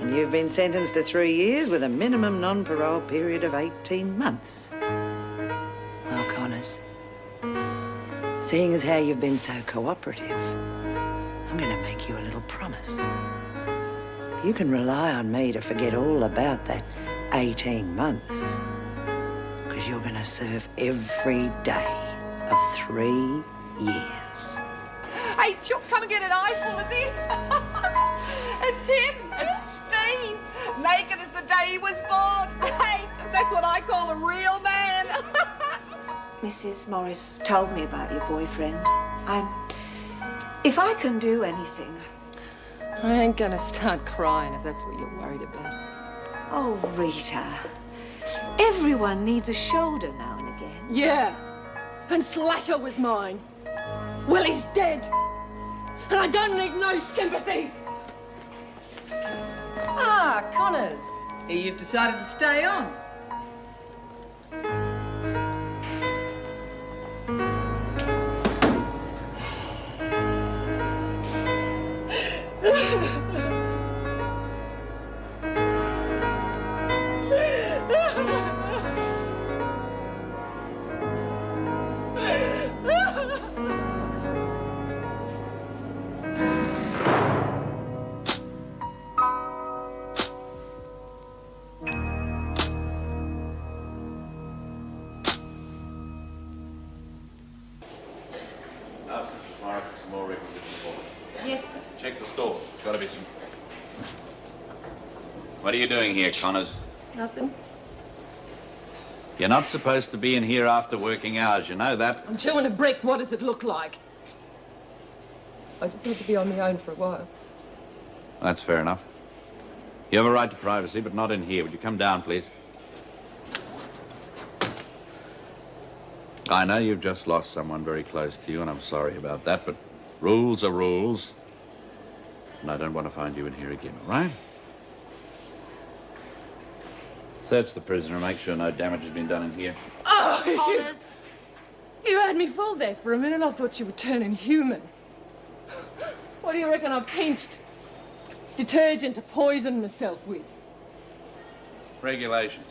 And you've been sentenced to 3 years with a minimum non-parole period of 18 months. Well, Connors, seeing as how you've been so cooperative, I'm going to make you a little promise. You can rely on me to forget all about that 18 months, because you're going to serve every day of 3 years. Hey, Chuck, come and get an eyeful of this. It's him. It's Steve. Naked as the day he was born. Hey, that's what I call a real man. Mrs. Morris told me about your boyfriend. If I can do anything... I ain't gonna start crying if that's what you're worried about. Oh, Rita. Everyone needs a shoulder now and again. Yeah, and Slasher was mine. Well, he's dead. And I don't need no sympathy. Ah, Connors. Here you've decided to stay on. Ask Mrs. Morris for some more requisition for Yes, sir. Check the stores. There's got to be some... What are you doing here, Connors? Nothing. You're not supposed to be in here after working hours, you know that? I'm chewing a brick. What does it look like? I just had to be on my own for a while. That's fair enough. You have a right to privacy, but not in here. Would you come down, please? I know you've just lost someone very close to you, and I'm sorry about that, but rules are rules. And I don't want to find you in here again, all right? Search the prisoner, make sure no damage has been done in here. Oh, Connors! You had me fooled there for a minute. I thought you were turning human. What do you reckon I pinched? Detergent to poison myself with. Regulations.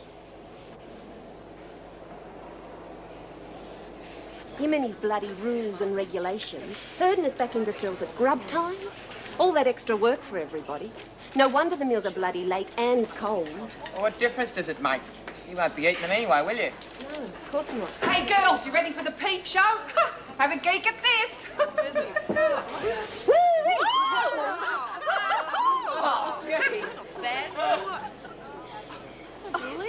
Him and his bloody rules and regulations herding us back into cells at grub time. All that extra work for everybody. No wonder the meals are bloody late and cold. Well, what difference does it make? You won't be eating them anyway, will you? No, of course not. Hey, girls, you ready for the peep show? Have a geek at this. Oh, goody.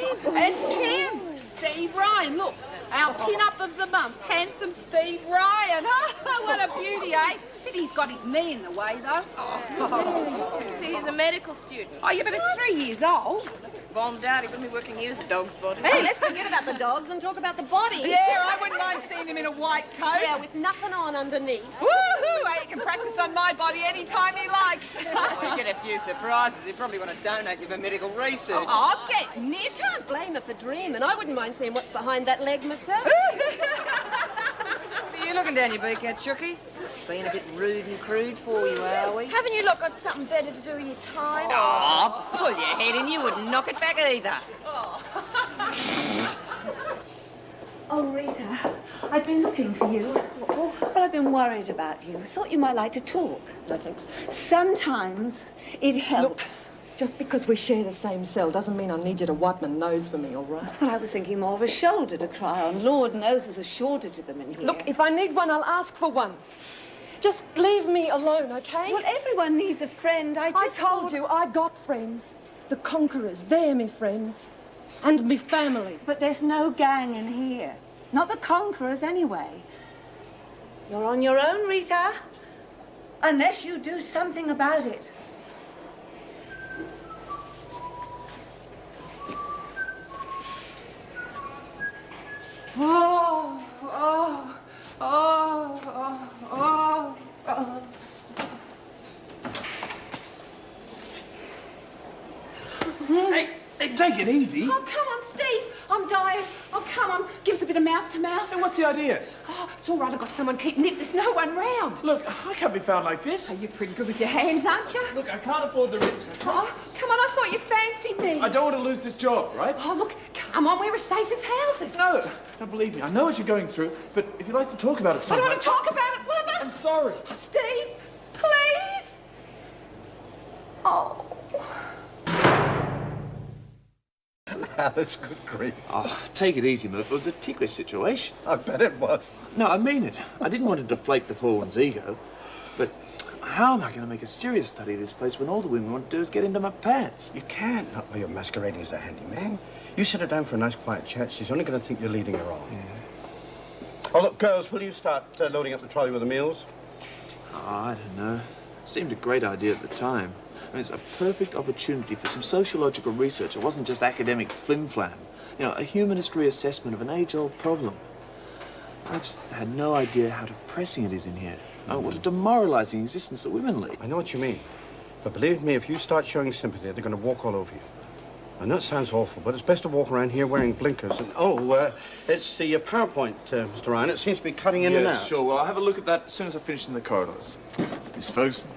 It's him, Steve Ryan. Look, our pin-up of the month, handsome Steve Ryan. Oh, what a beauty, eh? Pity he's got his knee in the way, though. See, he's a medical student. Oh, yeah, but it's 3 years old. Bombed out, he wouldn't be working here as a dog spotter. Hey, let's forget about the dogs and talk about the body. Yeah, I wouldn't mind seeing him in a white coat. Yeah, with nothing on underneath. Woohoo! Hey, he can practice on my body anytime he likes. Well, you get a few surprises. You probably want to donate you for medical research. I'll get nipped. Can't blame her for dreaming. I wouldn't mind seeing what's behind that leg myself. Are you looking down your beak, Chucky? Being a bit rude and crude for you, are we? Haven't you lot got something better to do with your time? Oh, pull your head in. You wouldn't knock it back either. Oh, Rita, I've been looking for you. But I've been worried about you. Thought you might like to talk. No, thanks. Sometimes it helps. Just because we share the same cell doesn't mean I need you to wipe my nose for me, all right? Well, I was thinking more of a shoulder to cry on. Lord knows there's a shortage of them in here. Look, if I need one, I'll ask for one. Just leave me alone, okay? Well, everyone needs a friend. I I told thought... you I got friends. The conquerors, they're me friends. And me family. But there's no gang in here. Not the conquerors, anyway. You're on your own, Rita. Unless you do something about it. Oh, oh, oh, oh, oh, oh. Hey, take it easy. Oh, come on, Steve. I'm dying. Oh, come on. Give us a bit of mouth to mouth. And what's the idea? Oh, it's all right. I've got someone keeping it. There's no one round. Look, I can't be found like this. Oh, you're pretty good with your hands, aren't you? Look, I can't afford the risk. Oh, come on. I thought you fancied me. I don't want to lose this job, right? Oh, look. Come on. We're as safe as houses. No, believe me, I know what you're going through, but if you'd like to talk about it I sometime... don't want to talk about it, Wilbur. I'm sorry. Oh, Steve, please. Oh. Alice, good grief. Oh, take it easy, Murph. It was a ticklish situation. I bet it was. No, I mean it. I didn't want to deflate the poor one's ego, but how am I going to make a serious study of this place when all the women want to do is get into my pants? You can't, not while you're masquerading as a handyman. You sit her down for a nice quiet chat, she's only going to think you're leading her on. Yeah. Oh, look, girls, will you start loading up the trolley with the meals? Oh, I don't know. Seemed a great idea at the time. I mean, it's a perfect opportunity for some sociological research. It wasn't just academic flim-flam. You know, a humanist reassessment of an age-old problem. I just had no idea how depressing it is in here. Oh, what a demoralizing existence that women lead. I know what you mean. But believe me, if you start showing sympathy, they're going to walk all over you. I know it sounds awful, but it's best to walk around here wearing blinkers. And, it's the PowerPoint, Mr. Ryan. It seems to be cutting in and out. Yes, sure. Well, I'll have a look at that as soon as I finish in the corridors. Miss Ferguson.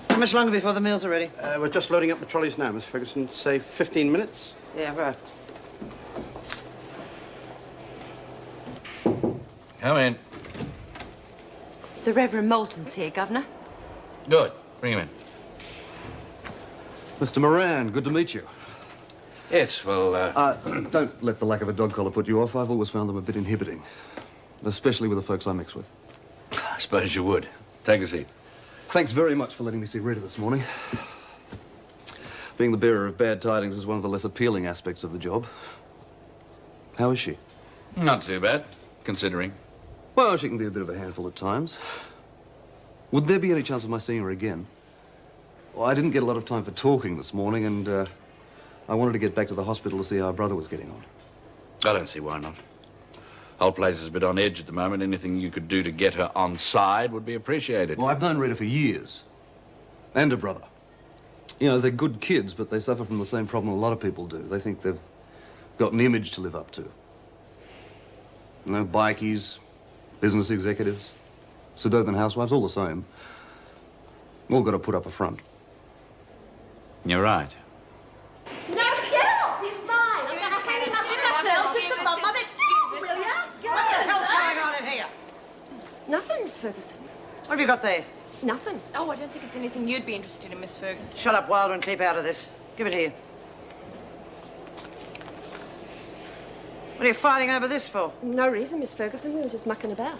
How much longer before the meals are ready? We're just loading up the trolleys now, Miss Ferguson. Say 15 minutes. Yeah, right. Come in. The Reverend Moulton's here, Governor. Good. Bring him in. Mr. Moran, good to meet you. Yes, well, Don't let the lack of a dog collar put you off. I've always found them a bit inhibiting, especially with the folks I mix with. I suppose you would. Take a seat. Thanks very much for letting me see Rita this morning. Being the bearer of bad tidings is one of the less appealing aspects of the job. How is she? Not too bad, considering. Well, she can be a bit of a handful at times. Would there be any chance of my seeing her again? Well, I didn't get a lot of time for talking this morning, and I wanted to get back to the hospital to see how her brother was getting on. I don't see why not. Whole place is a bit on edge at the moment. Anything you could do to get her on side would be appreciated. Well, I've known Rita for years. And her brother. You know, they're good kids, but they suffer from the same problem a lot of people do. They think they've got an image to live up to. You know, bikies, business executives, suburban housewives, all the same. All got to put up a front. You're right. No, get off! He's mine! I'm gonna hang him up myself just above my bed. Will ya? What the hell's going on in here? Nothing, Miss Ferguson. What have you got there? Nothing. Oh, I don't think it's anything you'd be interested in, Miss Ferguson. Shut up, Wilder, and keep out of this. Give it here. What are you fighting over this for? No reason, Miss Ferguson. We were just mucking about.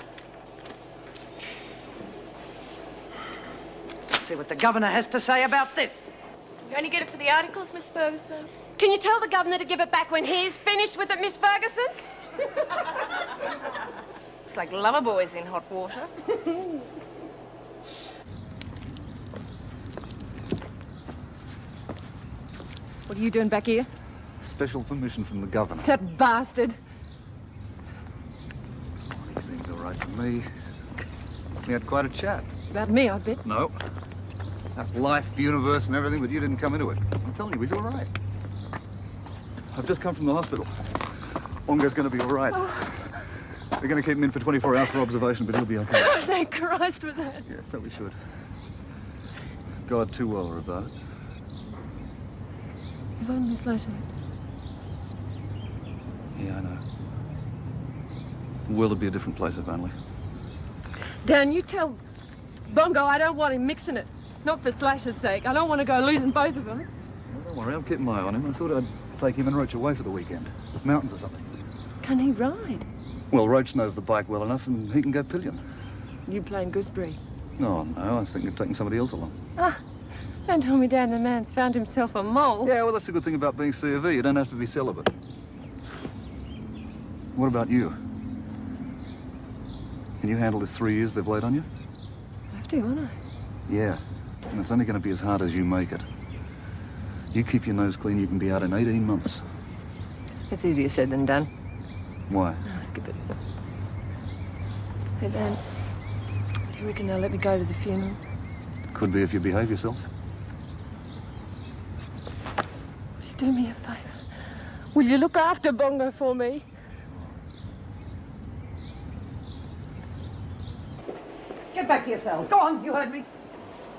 See what the governor has to say about this. You only get it for the articles, Miss Ferguson? Can you tell the governor to give it back when he's finished with it, Miss Ferguson? It's like lover boys in hot water. What are you doing back here? Special permission from the governor. That bastard. He seems all right to me. We had quite a chat. About me, I bet. No. That life, universe and everything, but you didn't come into it. I'm telling you, he's all right. I've just come from the hospital. Wonga's going to be all right. Oh. They're going to keep him in for 24 hours for observation, but he'll be okay. Thank Christ for that. Yes, so we should. God too well are about it. You've only Slasher. Yeah, I know. The world would be a different place if only. Dan, you tell Bongo I don't want him mixing it. Not for Slasher's sake. I don't want to go losing both of them. Well, don't worry, I'm keeping my eye on him. I thought I'd take him and Roach away for the weekend. Mountains or something. Can he ride? Well, Roach knows the bike well enough and he can go pillion. You playing gooseberry? Oh, no, I was thinking of taking somebody else along. Ah, don't tell me Dan the man's found himself a mole. Yeah, well, that's the good thing about being C of E. You don't have to be celibate. What about you? Can you handle this 3 years they've laid on you? I have to, won't I? Yeah, and it's only going to be as hard as you make it. You keep your nose clean, you can be out in 18 months. It's easier said than done. Why? No, skip it. Hey, Dan, do you reckon they'll let me go to the funeral? Could be if you behave yourself. Will you do me a favour? Will you look after Bongo for me? Get back to your cells. Go on, you heard me.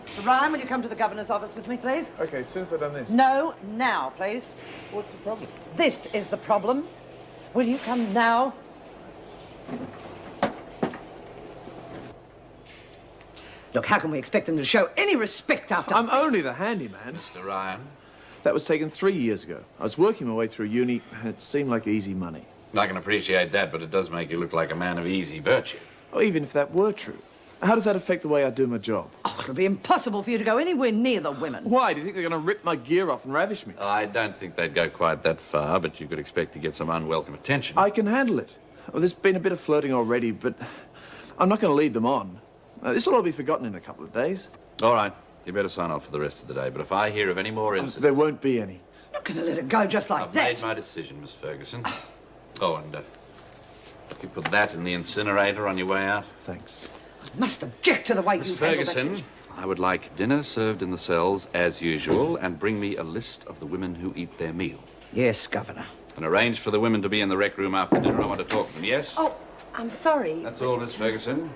Mr. Ryan, will you come to the governor's office with me, please? Okay, as soon as I've done this. No, now, please. What's the problem? This is the problem. Will you come now? Look, how can we expect them to show any respect after I'm this? only the handyman. Mr. Ryan, That was taken 3 years ago. I was working my way through uni, and it seemed like easy money. I can appreciate that, but it does make you look like a man of easy virtue. Oh, even if that were true. How does that affect the way I do my job? Oh, it'll be impossible for you to go anywhere near the women. Why? Do you think they're going to rip my gear off and ravish me? I don't think they'd go quite that far, but you could expect to get some unwelcome attention. I can handle it. Well, there's been a bit of flirting already, but I'm not going to lead them on. This will all be forgotten in a couple of days. All right, you better sign off for the rest of the day, but if I hear of any more incidents... There won't be any. Not going to let it go just like I've that. made my decision, Miss Ferguson. Oh, and you put that in the incinerator on your way out? Thanks. I must object to the way Miss you've handled that Ferguson, situation. I would like dinner served in the cells as usual, and bring me a list of the women who eat their meal. Yes, Governor. And arrange for the women to be in the rec room after dinner. I want to talk to them, yes? Oh, I'm sorry. That's all, Miss Ferguson.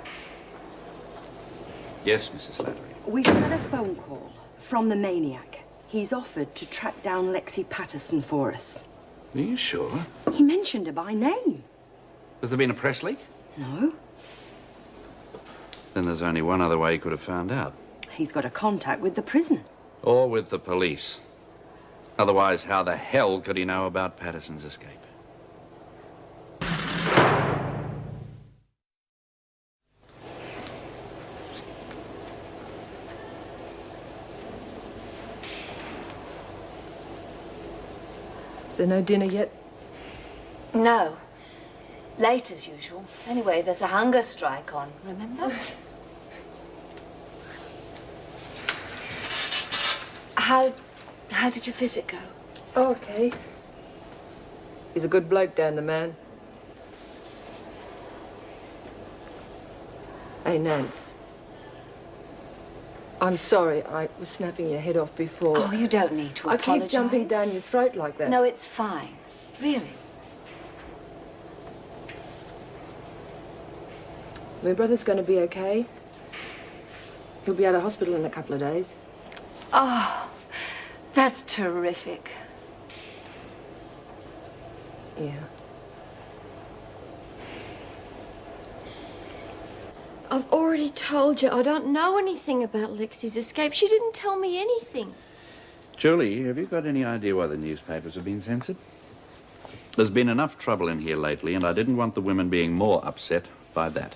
Yes, Mrs. Slattery. We've had a phone call from the maniac. He's offered to track down Lexi Patterson for us. Are you sure? He mentioned her by name. Has there been a press leak? No. Then there's only one other way he could have found out. He's got a contact with the prison. Or with the police. Otherwise, how the hell could he know about Patterson's escape? Is there no dinner yet? No. Late as usual. Anyway, there's a hunger strike on, remember? How did your visit go? Oh, okay. He's a good bloke, Dan the man. Hey, Nance. I'm sorry I was snapping your head off before. Oh, you don't need to I apologize. keep jumping down your throat like that. No, it's fine. Really. My brother's going to be okay. He'll be out of hospital in a couple of days. Oh, that's terrific. Yeah. I've already told you I don't know anything about Lexi's escape. She didn't tell me anything. Julie, have you got any idea why the newspapers have been censored? There's been enough trouble in here lately, and I didn't want the women being more upset by that.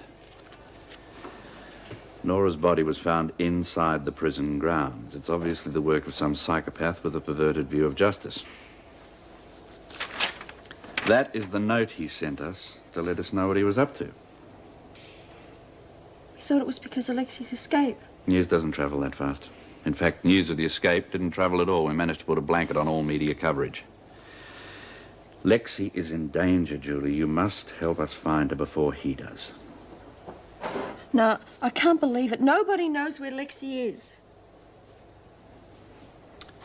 Nora's body was found inside the prison grounds. It's obviously the work of some psychopath with a perverted view of justice. That is the note he sent us to let us know what he was up to. We thought it was because of Lexi's escape. News doesn't travel that fast. In fact, news of the escape didn't travel at all. We managed to put a blanket on all media coverage. Lexi is in danger, Julie. You must help us find her before he does. No, I can't believe it. Nobody knows where Lexi is.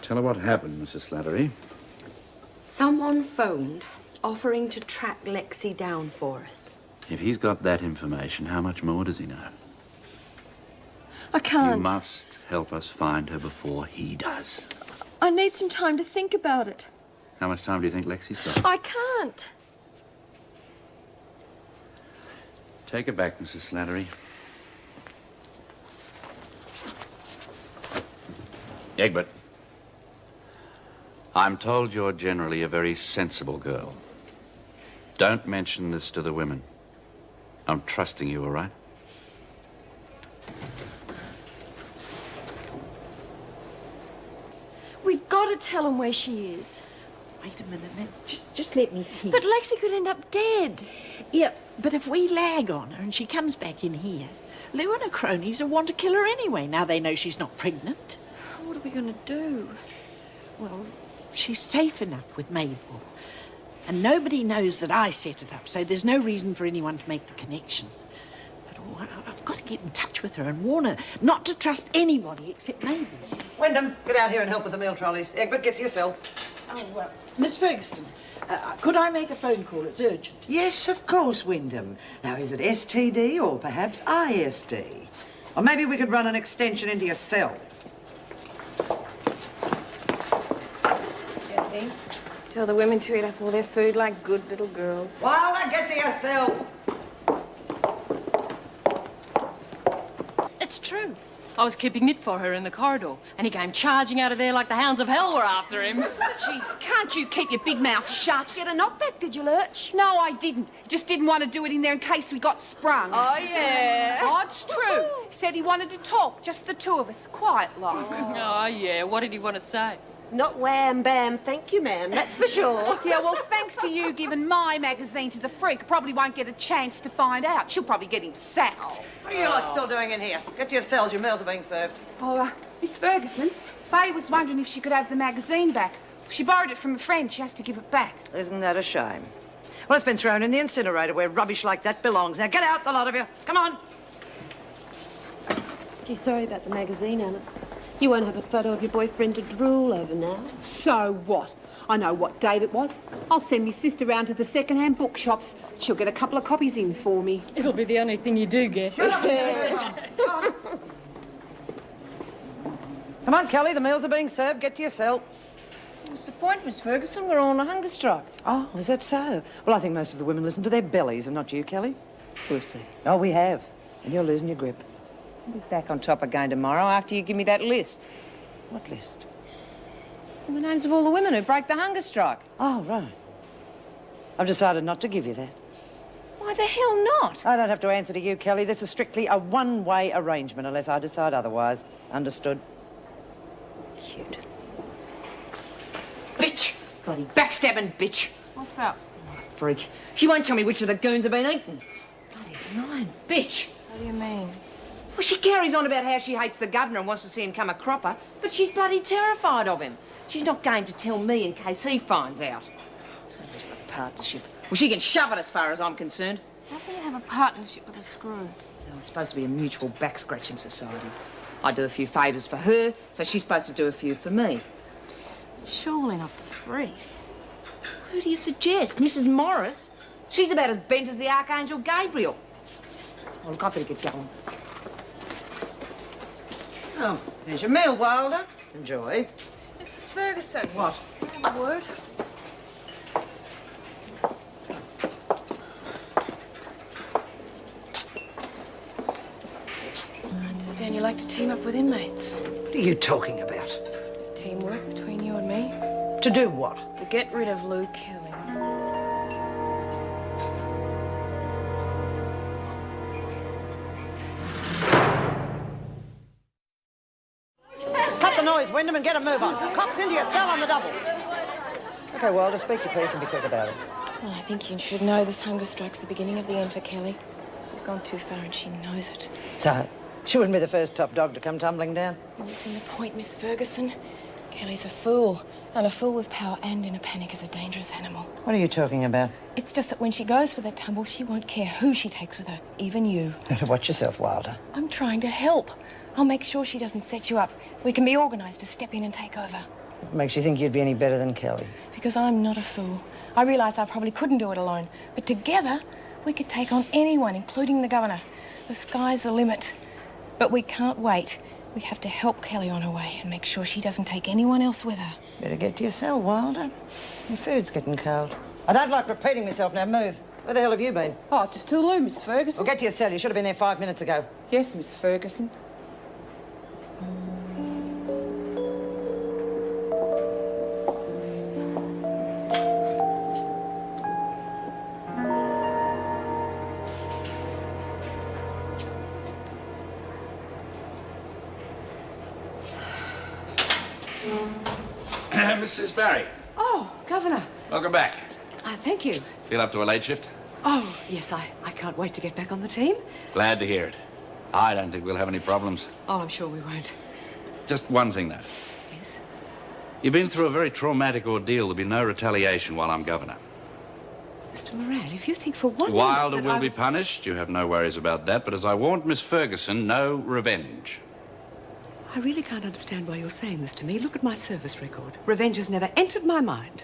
Tell her what happened, Mrs. Slattery. Someone phoned offering to track Lexi down for us. If he's got that information, how much more does he know? I can't. You must help us find her before he does. I need some time to think about it. How much time do you think Lexi's got? I can't. Take her back, Mrs. Slattery. Egbert, I'm told you're generally a very sensible girl. Don't mention this to the women. I'm trusting you, all right? We've got to tell him where she is. Wait a minute, now. Just let me think. But Lexi could end up dead. Yeah, but if we lag on her and she comes back in here, Lou and her cronies will want to kill her anyway, now they know she's not pregnant. What are we going to do? Well, she's safe enough with Mabel. And nobody knows that I set it up, so there's no reason for anyone to make the connection. But I've got to get in touch with her and warn her not to trust anybody except Mabel. Wyndham, get out here and help with the meal trolleys. Egbert, get to your cell. Miss Ferguson, could I make a phone call? It's urgent. Yes, of course, Wyndham. Now, is it STD or perhaps ISD? Or maybe we could run an extension into your cell. Jessie, tell the women to eat up all their food like good little girls. Wilder, get to your cell. It's true. I was keeping it for her in the corridor, and he came charging out of there like the hounds of hell were after him. Jeez, can't you keep your big mouth shut? Get a knockback, did you, Lurch? No, I didn't. Just didn't want to do it in there in case we got sprung. Oh, yeah? Oh, it's true. He said he wanted to talk, just the two of us, quiet like. Oh, yeah. What did he want to say? Not wham bam, thank you, ma'am, that's for sure. Yeah, well, thanks to you giving my magazine to the freak, probably won't get a chance to find out. She'll probably get him sacked. What are you lot still doing in here? Get to your cells, your meals are being served. Oh, Miss Ferguson, Faye was wondering if she could have the magazine back. She borrowed it from a friend. She has to give it back. Isn't that a shame? Well, it's been thrown in the incinerator where rubbish like that belongs. Now, get out, the lot of you. Come on. Gee, sorry about the magazine, Alice. You won't have a photo of your boyfriend to drool over now. So what? I know what date it was. I'll send my sister round to the second-hand bookshops. She'll get a couple of copies in for me. It'll be the only thing you do get. Come on, Kelly, the meals are being served. Get to your cell. What's the point, Miss Ferguson? We're on a hunger strike. Oh, is that so? Well, I think most of the women listen to their bellies and not you, Kelly. We'll see. Oh, we have. And you're losing your grip. I'll be back on top again tomorrow after you give me that list. What list? The names of all the women who break the hunger strike. Oh, right. I've decided not to give you that. Why the hell not? I don't have to answer to you, Kelly. This is strictly a one-way arrangement unless I decide otherwise. Understood? Cute. Bitch! Bloody backstabbing bitch. What's up? Freak. She won't tell me which of the goons have been eaten. Bloody lying bitch. What do you mean? Well, she carries on about how she hates the governor and wants to see him come a cropper, but she's bloody terrified of him. She's not game to tell me in case he finds out. So much for a partnership. Well, she can shove it as far as I'm concerned. How can you have a partnership with a screw? No, it's supposed to be a mutual back-scratching society. I do a few favours for her, so she's supposed to do a few for me. It's surely not the freak. Who do you suggest? Mrs. Morris? She's about as bent as the Archangel Gabriel. Oh, look, I better get going. Oh, here's your meal, Wilder. Enjoy. Mrs. Ferguson. What? Can I have a word? I understand you like to team up with inmates. What are you talking about? Teamwork between you and me. To do what? To get rid of Lou Kelly. Cut the noise, Wyndham, and get a move on. Cox, into your cell on the double. OK, Wilder, speak your piece and be quick about it. Well, I think you should know this hunger strike's the beginning of the end for Kelly. She's gone too far and she knows it. So, she wouldn't be the first top dog to come tumbling down. You're missing the point, Miss Ferguson. Kelly's a fool. And a fool with power and in a panic is a dangerous animal. What are you talking about? It's just that when she goes for that tumble, she won't care who she takes with her, even you. Watch yourself, Wilder. I'm trying to help. I'll make sure she doesn't set you up. We can be organised to step in and take over. What makes you think you'd be any better than Kelly? Because I'm not a fool. I realise I probably couldn't do it alone. But together, we could take on anyone, including the governor. The sky's the limit. But we can't wait. We have to help Kelly on her way and make sure she doesn't take anyone else with her. Better get to your cell, Wilder. Your food's getting cold. I don't like repeating myself. Now move. Where the hell have you been? Oh, just to the loo, Miss Ferguson. Well, get to your cell. You should have been there 5 minutes ago. Yes, Miss Ferguson. Mrs. Barry, Oh, Governor. welcome back. Thank you. Feel up to a late shift? Oh, yes, I can't wait to get back on the team. Glad to hear it. I don't think we'll have any problems. Oh, I'm sure we won't. Just one thing, though. Yes? You've been through a very traumatic ordeal. There'll be no retaliation while I'm governor. Mr. Moran, if you think for one Wilder minute that will I be punished. You have no worries about that. But as I warned Miss Ferguson, no revenge. I really can't understand why you're saying this to me. Look at my service record. Revenge has never entered my mind.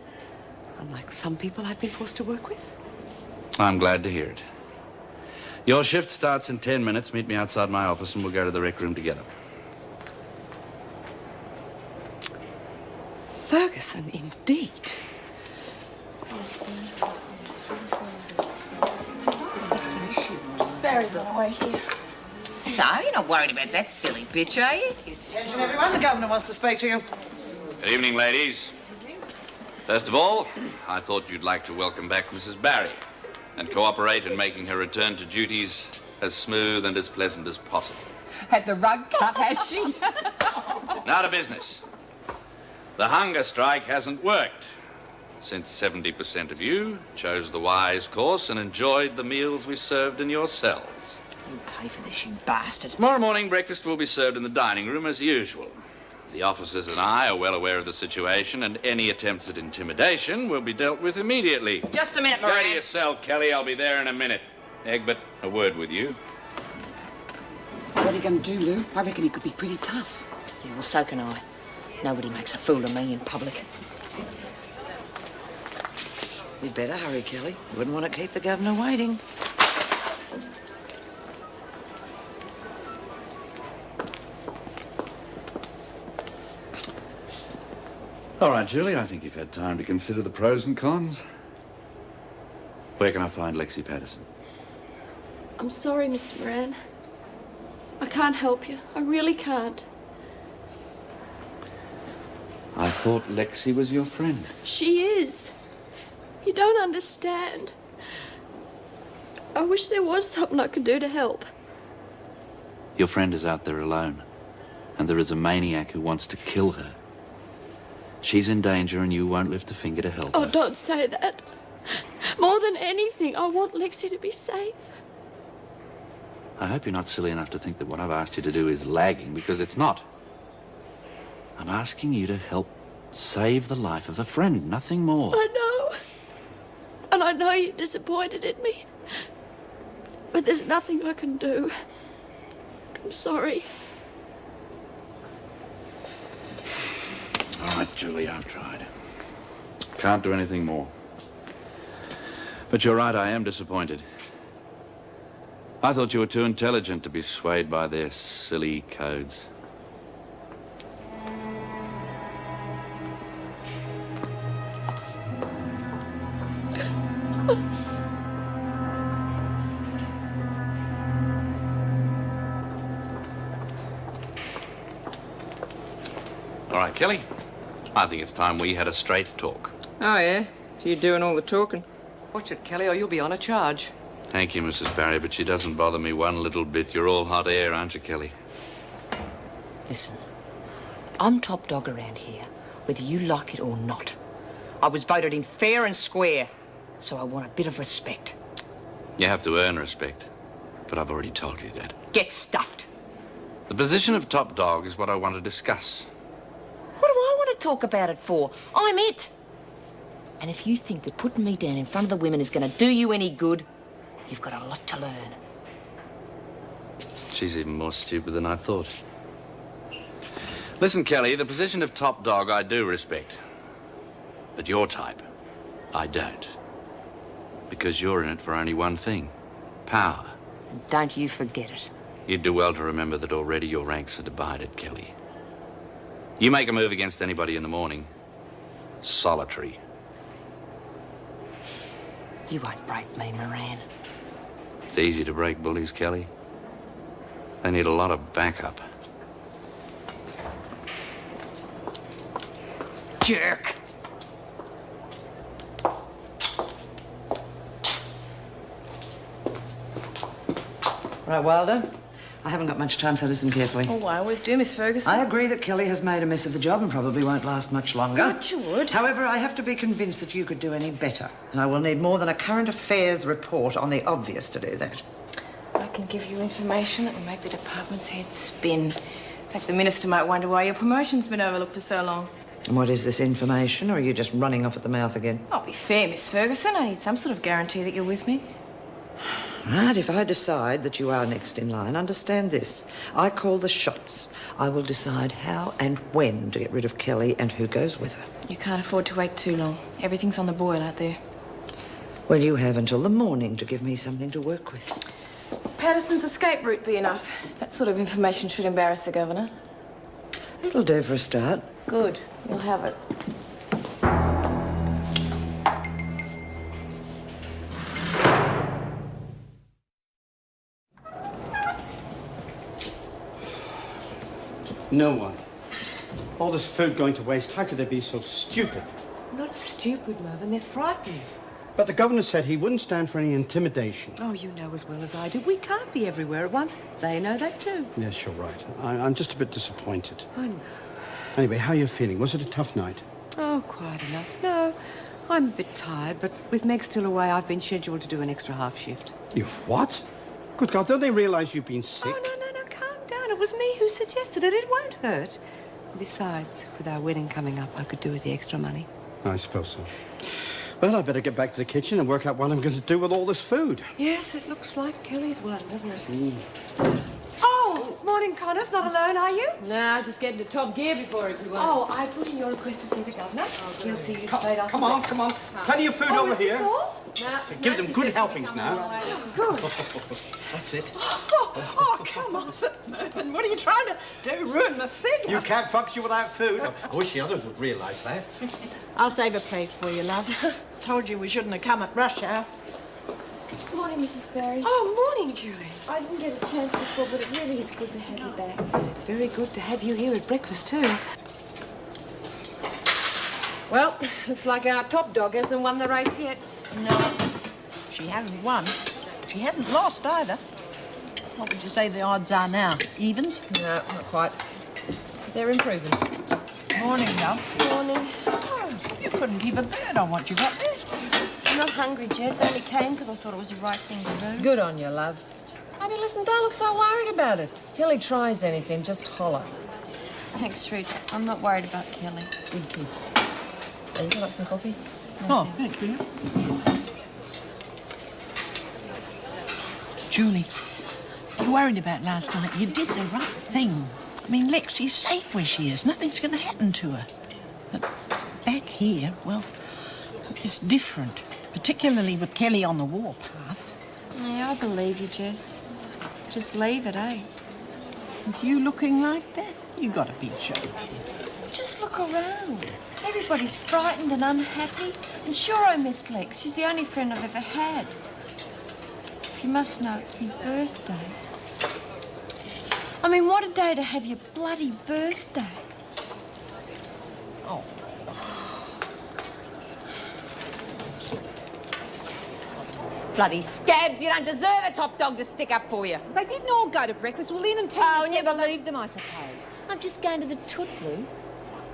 Unlike some people I've been forced to work with. I'm glad to hear it. Your shift starts in 10 minutes. Meet me outside my office and we'll go to the rec room together. Ferguson, indeed. Barry's on the way here. So, you're not worried about that silly bitch, are you? Attention, everyone. The governor wants to speak to you. Good evening, ladies. First of all, I thought you'd like to welcome back Mrs. Barry and cooperate in making her return to duties as smooth and as pleasant as possible. Had the rug cut, has she? Now to business. The hunger strike hasn't worked, since 70% of you chose the wise course and enjoyed the meals we served in your cells. You pay for this, you bastard. Tomorrow morning, breakfast will be served in the dining room as usual. The officers and I are well aware of the situation, and any attempts at intimidation will be dealt with immediately. Just a minute, Go to Moran. your cell, Kelly. I'll be there in a minute. Egbert, a word with you. What are you going to do, Lou? I reckon he could be pretty tough. Yeah, well, so can I. Nobody makes a fool of me in public. You'd better hurry, Kelly. You wouldn't want to keep the governor waiting. All right, Julie, I think you've had time to consider the pros and cons. Where can I find Lexi Patterson? I'm sorry, Mr. Moran. I can't help you. I really can't. I thought Lexi was your friend. She is. You don't understand. I wish there was something I could do to help. Your friend is out there alone, and there is a maniac who wants to kill her. She's in danger, and you won't lift a finger to help Oh, her. don't say that. More than anything, I want Lexi to be safe. I hope you're not silly enough to think that what I've asked you to do is lagging, because it's not. I'm asking you to help save the life of a friend, nothing more. I know. And I know you're disappointed in me. But there's nothing I can do. I'm sorry. All right, Julie, I've tried. Can't do anything more. But you're right, I am disappointed. I thought you were too intelligent to be swayed by their silly codes. All right, Kelly. I think it's time we had a straight talk. Oh, yeah? So you're doing all the talking? Watch it, Kelly, or you'll be on a charge. Thank you, Mrs. Barry, but she doesn't bother me one little bit. You're all hot air, aren't you, Kelly? Listen, I'm top dog around here, whether you like it or not. I was voted in fair and square, so I want a bit of respect. You have to earn respect, but I've already told you that. Get stuffed. The position of top dog is what I want to discuss. What do I want to talk about it for? I'm it. And if you think that putting me down in front of the women is going to do you any good, you've got a lot to learn. She's even more stupid than I thought. Listen, Kelly, the position of top dog I do respect. But your type, I don't. Because you're in it for only one thing, power. And don't you forget it. You'd do well to remember that already your ranks are divided, Kelly. You make a move against anybody in the morning, solitary. You won't break me, Moran. It's easy to break bullies, Kelly. They need a lot of backup. Jerk. Right, Wilder. I haven't got much time, so listen carefully. Oh, I always do, Miss Ferguson. I agree that Kelly has made a mess of the job and probably won't last much longer. Thought you would. However, I have to be convinced that you could do any better. And I will need more than a current affairs report on the obvious to do that. I can give you information that will make the department's head spin. In fact, the minister might wonder why your promotion's been overlooked for so long. And what is this information, or are you just running off at the mouth again? I'll be fair, Miss Ferguson. I need some sort of guarantee that you're with me. Right, if I decide that you are next in line, understand this. I call the shots. I will decide how and when to get rid of Kelly and who goes with her. You can't afford to wait too long. Everything's on the boil out there. Well, you have until the morning to give me something to work with. Patterson's escape route be enough. That sort of information should embarrass the governor. It'll do for a start. Good. You'll have it. No one. All this food going to waste. How could they be so stupid? Not stupid, Mervyn. They're frightened. But the governor said he wouldn't stand for any intimidation. Oh, you know as well as I do. We can't be everywhere at once. They know that too. Yes, you're right. I'm just a bit disappointed. I know. Anyway, how are you feeling? Was it a tough night? Oh, quite enough. No, I'm a bit tired, but with Meg still away, I've been scheduled to do an extra half shift. You what? Good God, don't they realise you've been sick? Oh, no, calm down. It was me who suggested it. It won't hurt. Besides, with our wedding coming up, I could do with the extra money. I suppose so. Well, I better get back to the kitchen and work out what I'm going to do with all this food. Yes, it looks like Kelly's one, doesn't it? Oh, morning, Connors. Not alone, are you? Nah, just get into top gear before everyone. Oh, I put in your request to see the governor. He'll see you straight after Come on. Plenty of food over is this here. all? Nah, Give them good helpings now. Good. That's it. Oh, come off it, Mervyn. What are you trying to do? Ruin my figure? You can't function without food. I wish the others would realise that. I'll save a place for you, love. Told you we shouldn't have come at rush hour. Morning, Mrs. Barry. Oh, morning, Julie. I didn't get a chance before, but it really is good to have you back. It's very good to have you here at breakfast, too. Well, looks like our top dog hasn't won the race yet. No, she hasn't won. She hasn't lost either. What would you say the odds are now? Evens? No, not quite. They're improving. Morning, love. Morning. Oh, you couldn't keep a bird on what you got there. I'm not hungry, Jess. I only came because I thought it was the right thing to do. Good on you, love. I mean, listen, don't look so worried about it. Kelly tries anything, just holler. Thanks, Ruth. I'm not worried about Kelly. Good kid. Would you like some coffee? Oh, thank you. Julie, you worried about last night. You did the right thing. I mean, Lexi's safe where she is. Nothing's going to happen to her. But back here, well, it's different. Particularly with Kelly on the warpath. Yeah, I believe you, Jess. Just leave it, eh? With you looking like that, you got a big show. Just look around. Everybody's frightened and unhappy. And sure, I miss Lex. She's the only friend I've ever had. If you must know, it's my birthday. I mean, what a day to have your bloody birthday. Oh. Bloody scabs, you don't deserve a top dog to stick up for you. They didn't all go to breakfast. Well, Lynn and Tina Oh, said never that leave them, I suppose. I'm just going to the Toot, Lou.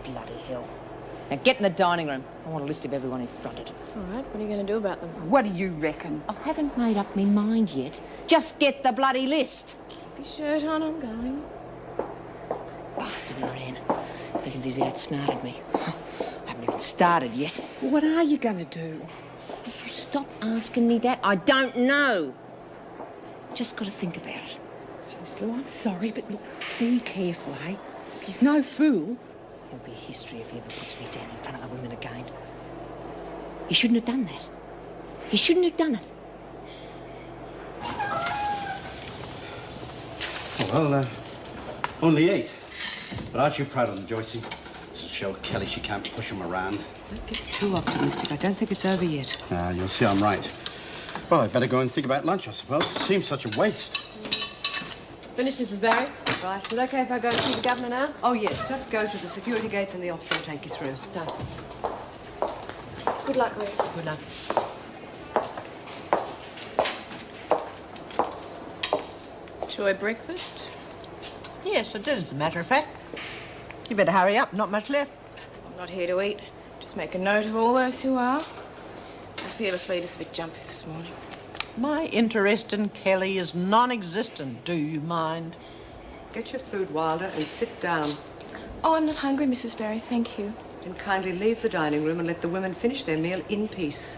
Bloody hell. Now get in the dining room. I want a list of everyone who fronted. All right, what are you going to do about them? What do you reckon? I haven't made up my mind yet. Just get the bloody list. Keep your shirt on, I'm going. Bastard Moran. Reckons he's outsmarted me. I haven't even started yet. What are you going to do? You stop asking me that. I don't know. Just got to think about it. Yes, Lou, I'm sorry, but look, be careful, eh? He's no fool. There'll be a history if he ever puts me down in front of the women again. He shouldn't have done that. He shouldn't have done it. Well, only 8. But aren't you proud of them, Joycey? This'll show Kelly she can't push him around. Don't get too optimistic. I don't think it's over yet. You'll see I'm right. Well, I'd better go and think about lunch, I suppose. It seems such a waste. Finished, Mrs. Barry? Right. Is it okay if I go and see the governor now? Oh, yes. Just go to the security gates and the officer will take you through. Done. Good luck, Ruth. Good luck. Enjoy breakfast? Yes, I did, as a matter of fact. You better hurry up. Not much left. I'm not here to eat. Just make a note of all those who are. My fearless leader's a bit jumpy this morning. My interest in Kelly is non-existent. Do you mind? Get your food, Wilder, and sit down. Oh, I'm not hungry, Mrs. Barry, thank you. Then kindly leave the dining room and let the women finish their meal in peace.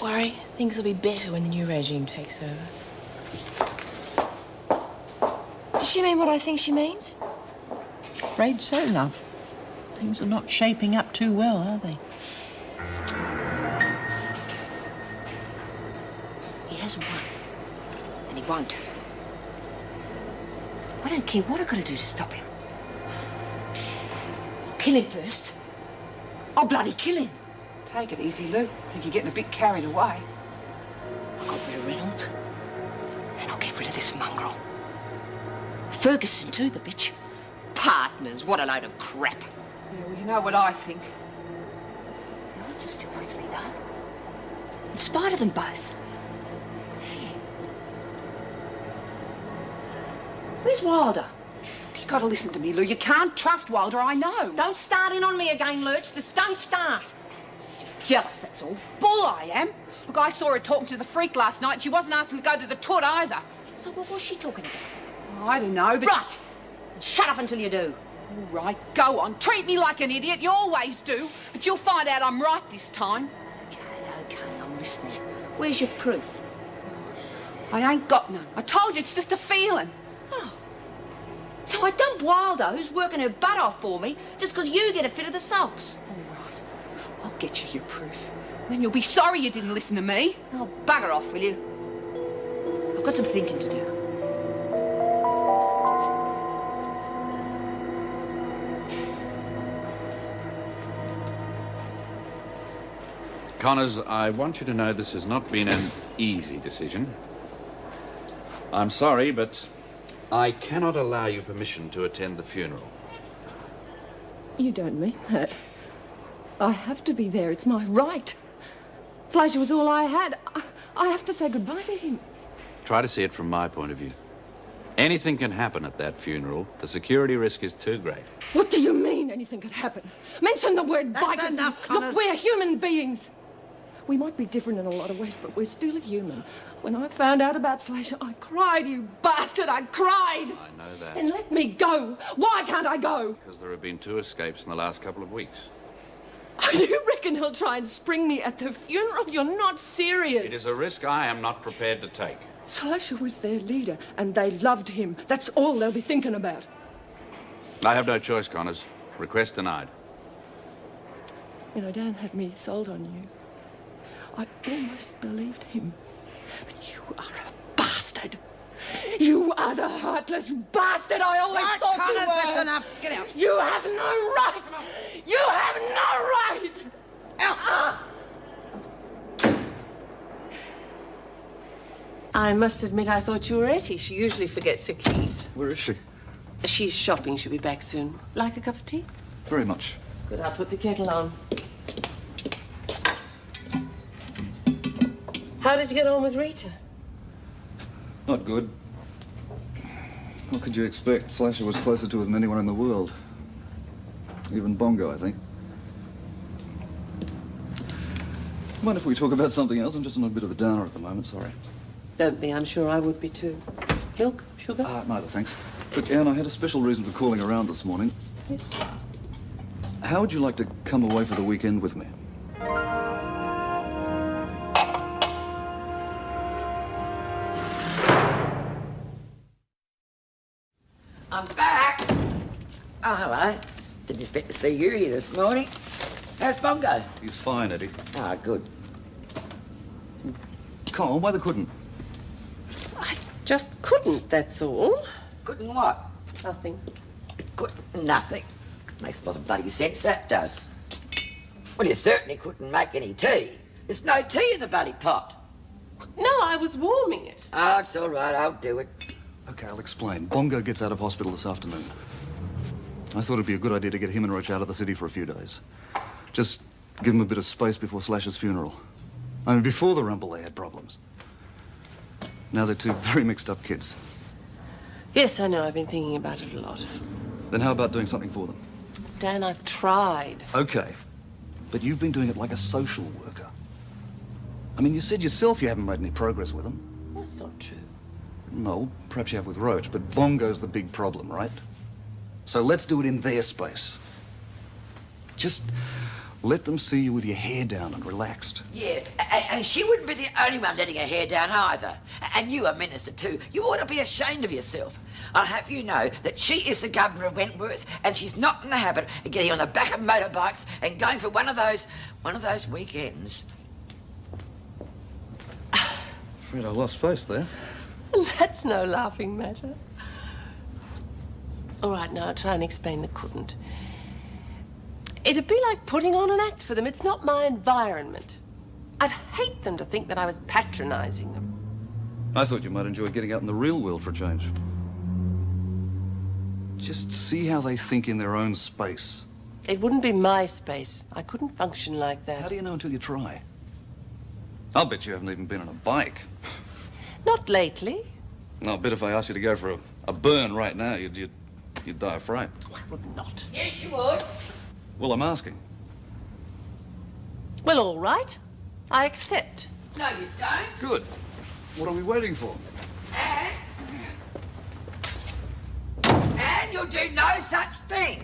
worry. Things will be better when the new regime takes over. Does she mean what I think she means? Afraid so, love. Things are not shaping up too well, are they? He hasn't won. And he won't. I don't care what I've got to do to stop him. I'll kill him first. I'll bloody kill him. Take it easy, Lou. I think you're getting a bit carried away. I'll get rid of Reynolds. And I'll get rid of this mongrel. Ferguson too, the bitch. Partners, what a load of crap. Yeah, well, you know what I think. The odds are still with me, though. In spite of them both. Where's Wilder? You gotta listen to me, Lou. You can't trust Wilder, I know. Don't start in on me again, Lurch. Just don't start. Just jealous, that's all. Bull I am. Look, I saw her talking to the freak last night. She wasn't asking to go to the toot either. So what was she talking about? Oh, I don't know, but... Right. Shut up until you do. All right, go on. Treat me like an idiot. You always do. But you'll find out I'm right this time. Okay, I'm listening. Where's your proof? I ain't got none. I told you, it's just a feeling. Oh. So I dump Wilder, who's working her butt off for me, just because you get a fit of the sulks. All right. I'll get you your proof. Then you'll be sorry you didn't listen to me. Oh, bugger off, will you? I've got some thinking to do. Connors, I want you to know this has not been an easy decision. I'm sorry, but I cannot allow you permission to attend the funeral. You don't mean that. I have to be there. It's my right. Slasher was all I had. I have to say goodbye to him. Try to see it from my point of view. Anything can happen at that funeral. The security risk is too great. What do you mean anything could happen? Mention the word That's bikers. enough, Connors. Look, we're human beings. We might be different in a lot of ways, but we're still human. When I found out about Slasher, I cried, you bastard, I cried. I know that. Then let me go. Why can't I go? Because there have been 2 escapes in the last couple of weeks. You reckon he'll try and spring me at the funeral? You're not serious. It is a risk I am not prepared to take. Slasher was their leader, and they loved him. That's all they'll be thinking about. I have no choice, Connors. Request denied. You know, Dan had me sold on you. I almost believed him. But you are a bastard. You are the heartless bastard I always Right, thought Connors, you were. that's enough. Get out. You have no right. You have no right. Out. I must admit I thought you were Etty. She usually forgets her keys. Where is she? She's shopping. She'll be back soon. Like a cup of tea? Very much. Good, I'll put the kettle on. How did you get on with Rita? Not good. What could you expect? Slasher was closer to her than anyone in the world. Even Bongo, I think. Mind if we talk about something else? I'm just on a bit of a downer at the moment, sorry. Don't be. I'm sure I would be too. Milk? Sugar? Neither, thanks. Look, Anne, I had a special reason for calling around this morning. Yes. How would you like to come away for the weekend with me? I'm back. Oh, hello. Didn't expect to see you here this morning. How's Bongo? He's fine, Eddie. Ah, good. Come on, why the couldn't? I just couldn't, that's all. Couldn't what? Nothing. Couldn't nothing. Makes a lot of bloody sense, that does. Well, you certainly couldn't make any tea. There's no tea in the bloody pot. No, I was warming it. Oh, it's all right. I'll do it. Okay, I'll explain. Bongo gets out of hospital this afternoon. I thought it'd be a good idea to get him and Roach out of the city for a few days. Just give him a bit of space before Slasher's funeral. I mean, before the Rumble, they had problems. Now they're 2 very mixed up kids. Yes, I know. I've been thinking about it a lot. Then how about doing something for them? Dan, I've tried. Okay. But you've been doing it like a social worker. I mean, you said yourself you haven't made any progress with them. That's not true. No, perhaps you have with Roach, but Bongo's the big problem, right? So let's do it in their space. Just Let them see you with your hair down and relaxed. Yeah, and she wouldn't be the only one letting her hair down either. And you, a minister too, you ought to be ashamed of yourself. I'll have you know that she is the governor of Wentworth, and she's not in the habit of getting on the back of motorbikes and going for one of those weekends. Afraid I lost face there. That's no laughing matter. All right, now I'll try and explain the couldn't. It'd be like putting on an act for them. It's not my environment. I'd hate them to think that I was patronizing them. I thought you might enjoy getting out in the real world for a change. Just see how they think in their own space. It wouldn't be my space. I couldn't function like that. How do you know until you try? I'll bet you haven't even been on a bike. Not lately. I'll bet if I asked you to go for a burn right now, you'd die of fright. I would not. Yes, you would. Well, I'm asking. Well, all right. I accept. No, you don't. Good. What are we waiting for? And you'll do no such thing.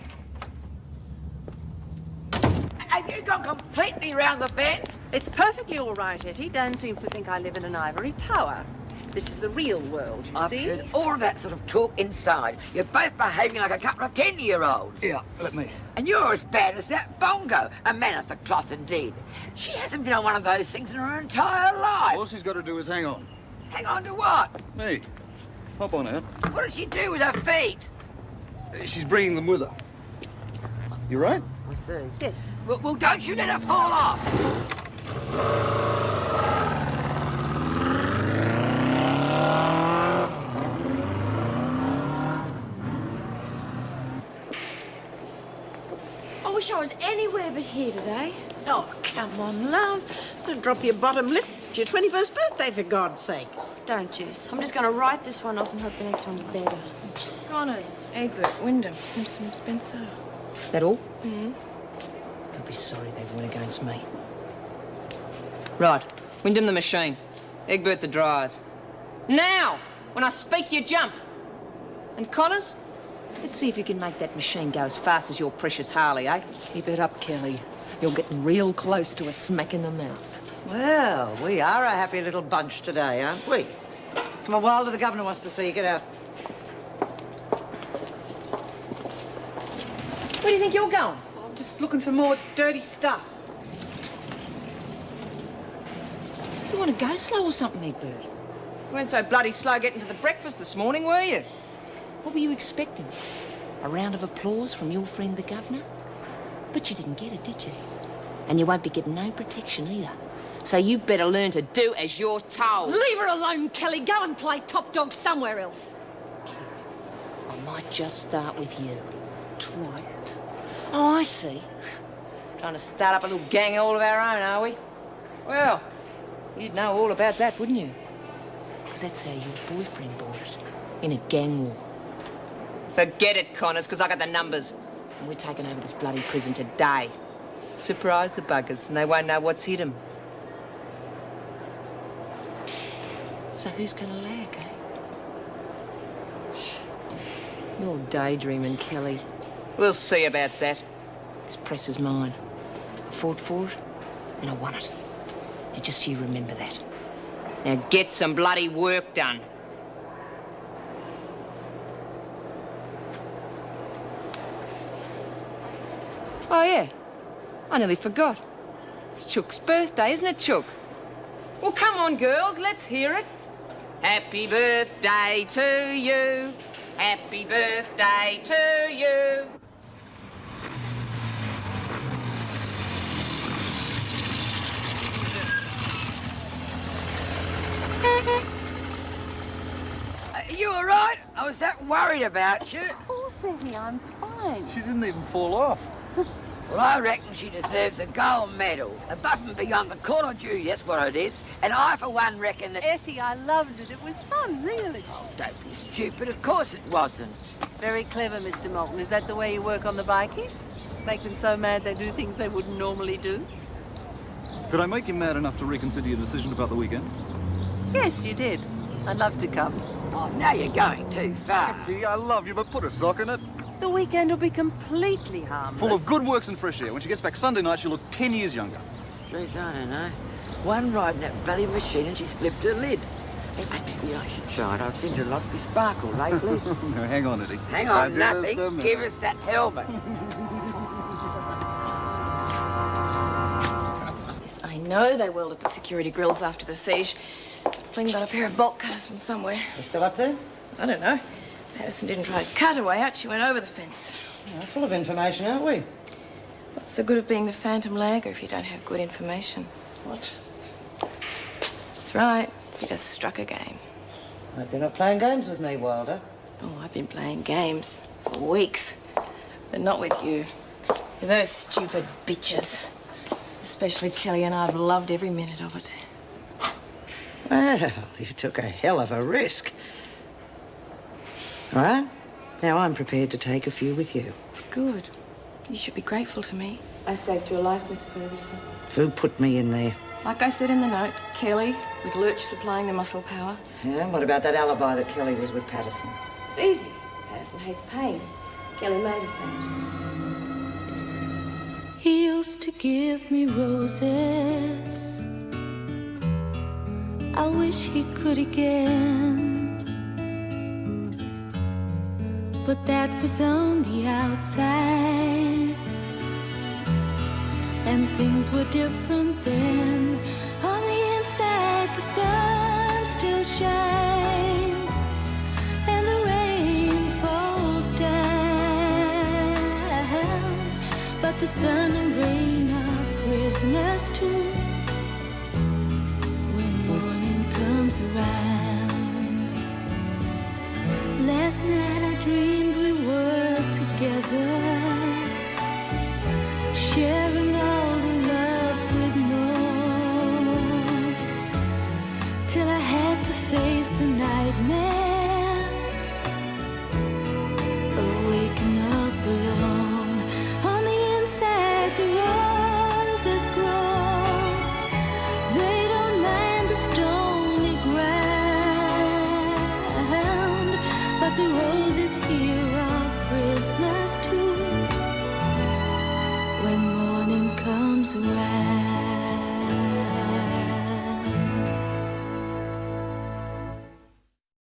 Have you gone completely round the bend? It's perfectly all right, Etty. Dan seems to think I live in an ivory tower. This is the real world, you I've see. heard all of that sort of talk inside. You're both behaving like a couple of 10-year-olds. Yeah, let me. And you're as bad as that Bongo, a man of the cloth indeed. She hasn't been on one of those things in her entire life. All she's got to do is hang on. Hang on to what? Me. Hop on out. What did she do with her feet? She's bringing them with her. You right? I see. Yes. Well, don't you let her fall off. I wish I was anywhere but here today. Oh, come on, love. Don't drop your bottom lip. It's your 21st birthday, for God's sake. Don't, Jess. I'm just going to write this one off and hope the next one's better. Connors, Egbert, Wyndham, Simpson, Spencer. Is that all? Mm-hmm. I'll be sorry they went against me. Right. Wyndham the machine. Egbert the dryers. Now! When I speak, you jump. And Connors, let's see if you can make that machine go as fast as your precious Harley, eh? Keep it up, Kelly. You're getting real close to a smack in the mouth. Well, we are a happy little bunch today, aren't we? Come on, Wilder, the governor wants to see you. Get out. Where do you think you're going? I'm just looking for more dirty stuff. You want to go slow or something, Egbert? You weren't so bloody slow getting to the breakfast this morning, were you? What were you expecting? A round of applause from your friend the governor? But you didn't get it, did you? And you won't be getting no protection either. So you better learn to do as you're told. Leave her alone, Kelly. Go and play top dog somewhere else. I might just start with you. Try it. Oh, I see. Trying to start up a little gang all of our own, are we? Well, you'd know all about that, wouldn't you? Because that's how your boyfriend bought it. In a gang war. Forget it, Connors, because I got the numbers. And we're taking over this bloody prison today. Surprise the buggers, and they won't know what's hit them. So who's gonna lag, eh? You're daydreaming, Kelly. We'll see about that. This press is mine. I fought for it, and I won it. And just you remember that. Now get some bloody work done. Oh, yeah. I nearly forgot. It's Chook's birthday, isn't it, Chook? Well, come on, girls, let's hear it. Happy birthday to you. Happy birthday to you. You all right? I was that worried about you. Of course, Etty, I'm fine. She didn't even fall off. Well, I reckon she deserves a gold medal. Above and beyond the call of duty, that's what it is. And I, for one, reckon that... Etty, I loved it. It was fun, really. Oh, don't be stupid. Of course it wasn't. Very clever, Mr. Moulton. Is that the way you work on the bikies? Make them so mad they do things they wouldn't normally do? Did I make you mad enough to reconsider your decision about the weekend? Yes, you did. I'd love to come. Oh, now you're going too far. Gee, I love you, but put a sock in it. The weekend will be completely harmless. Full of good works and fresh air. When she gets back Sunday night, she'll look 10 years younger. Streets, I don't know. One ride in that bloody machine and she's flipped her lid. Hey, maybe I should try it. I've seen her lost me sparkle lately. No, hang on, Eddie. Hang on, Just a nothing. minute. Give us that helmet. Yes, I know they welded the security grills after the siege. Flynn got a pair of bolt cutters from somewhere. You still up there? I don't know. Patterson didn't try to cut her way out. She went over the fence. We're full of information, aren't we? What's the good of being the phantom lagger if you don't have good information? What? That's right. You just struck again. Hope you're not playing games with me, Wilder. Oh, I've been playing games for weeks. But not with you. With those stupid bitches. Especially Kelly, and I've loved every minute of it. Well, you took a hell of a risk. All right. Now I'm prepared to take a few with you. Good. You should be grateful to me. I saved your life, Miss Ferguson. Who put me in there? Like I said in the note, Kelly, with Lurch supplying the muscle power. Yeah, what about that alibi that Kelly was with Patterson? It's easy. Patterson hates pain. Kelly made her say it. He used to give me roses. I wish he could again. But that was on the outside, and things were different then. On the inside, the sun still shines, and the rain falls down. But the sun and rain are prisoners too when morning comes around. Last night I dreamed we were together, sharing